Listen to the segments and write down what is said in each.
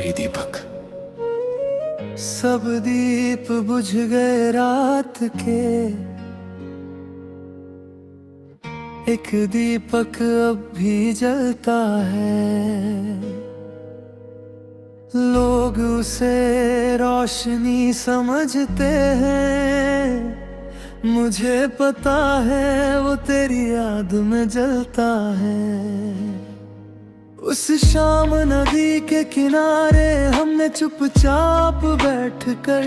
आखिरी दीपक। सब दीप बुझ गए रात के, एक दीपक अब भी जलता है। लोग उसे रोशनी समझते हैं, मुझे पता है वो तेरी याद में जलता है। उस शाम नदी के किनारे हमने चुपचाप बैठकर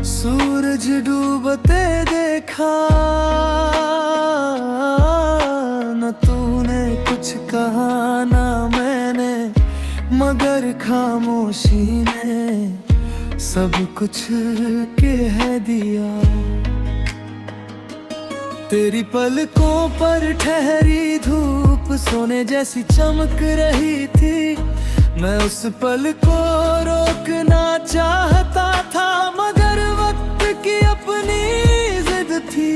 सूरज डूबते देखा। न तूने कुछ कहा ना मैंने, मगर खामोशी ने सब कुछ कह दिया। तेरी पलकों पर ठहरी धूप सोने जैसी चमक रही थी। मैं उस पल को रोकना चाहता था, मगर वक्त की अपनी जिद थी।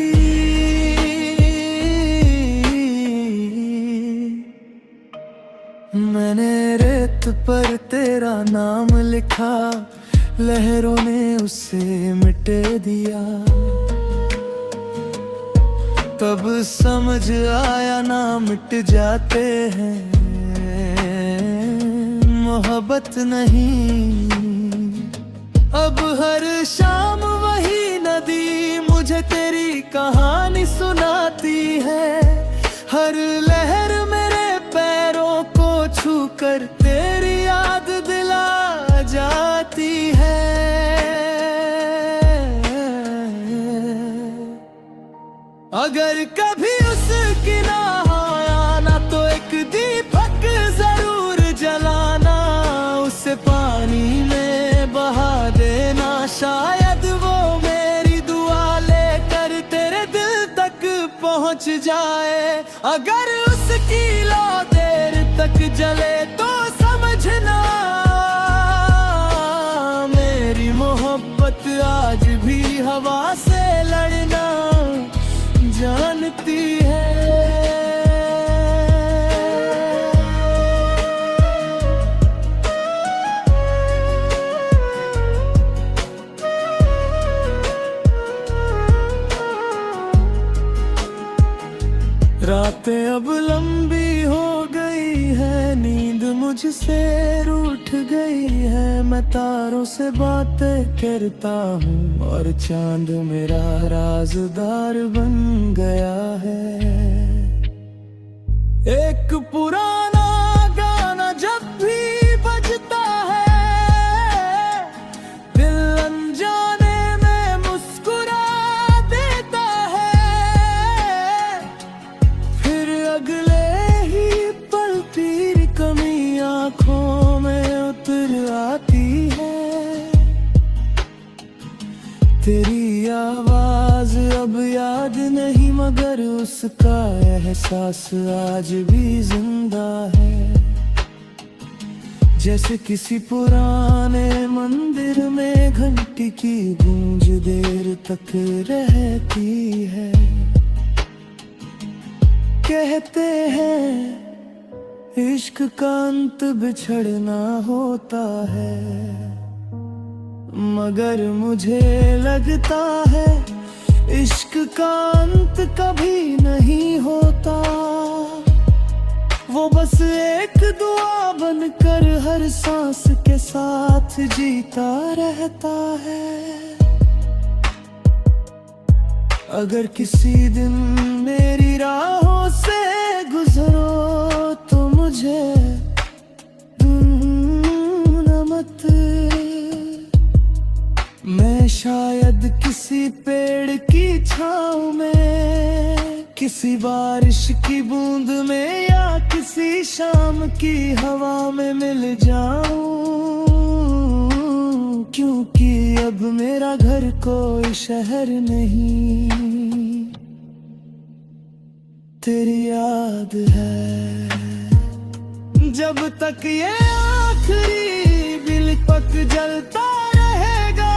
मैंने रेत पर तेरा नाम लिखा, लहरों ने उसे मिट दिया। तब समझ आया ना मिट जाते हैं मोहब्बत नहीं। अब हर शाम वही नदी मुझे तेरी कहानी सुनाती है। हर लहर मेरे पैरों को छूकर तेरी याद दिला जाती है। अगर कभी उसकी ना आना तो एक दीपक जरूर जलाना, उसे पानी में बहा देना। शायद वो मेरी दुआ लेकर तेरे दिल तक पहुंच जाए। अगर उसकी लौ देर तक जले तो समझना मेरी मोहब्बत आज भी हवा से लड़ना जानती है। रातें अब लंबी हो गई है, नींद मुझसे रूठ गई है। मैं तारों से बातें करता हूँ और चांद मेरा राज़दार बन गया है। एक पुराना गाना जब भी बजता है, दिल अनजाने में मुस्कुरा देता है। फिर अगले ही पल तेरी कमी आंखों में उतर आती है। तेरी आवाज अब याद नहीं, मगर उसका एहसास आज भी जिंदा है। जैसे किसी पुराने मंदिर में घंटी की गूंज देर तक रहती है। कहते हैं इश्क का अंत बिछड़ना होता है, मगर मुझे लगता है इश्क का अंत कभी नहीं होता। वो बस एक दुआ बनकर हर सांस के साथ जीता रहता है। अगर किसी दिन मेरी राहों से गुजरो तो मुझे ढूंढना मत। मैं शायद किसी पेड़ की छाँव में, किसी बारिश की बूंद में, या किसी शाम की हवा में मिल जाऊं। क्योंकि अब मेरा घर कोई शहर नहीं, तेरी याद है। जब तक ये आखिरी दीपक जलता रहेगा,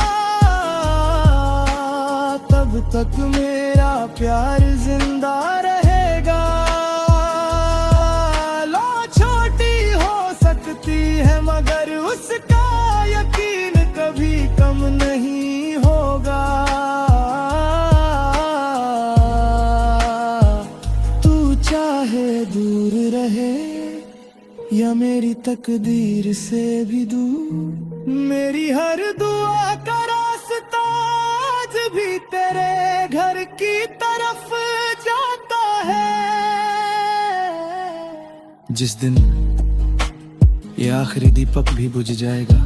तब तक मेरा प्यार जिंदा रहेगा। लो छोटी हो सकती है मेरी तकदीर से भी दूर। मेरी हर दुआ का रास्ता आज भी तेरे घर की तरफ जाता है। जिस दिन ये आखिरी दीपक भी बुझ जाएगा,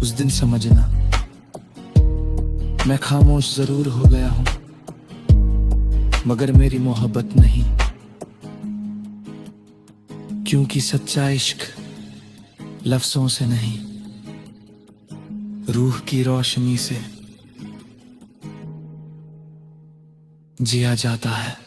उस दिन समझना मैं खामोश जरूर हो गया हूं, मगर मेरी मोहब्बत नहीं। क्योंकि सच्चा इश्क लफ्जों से नहीं, रूह की रोशनी से जिया जाता है।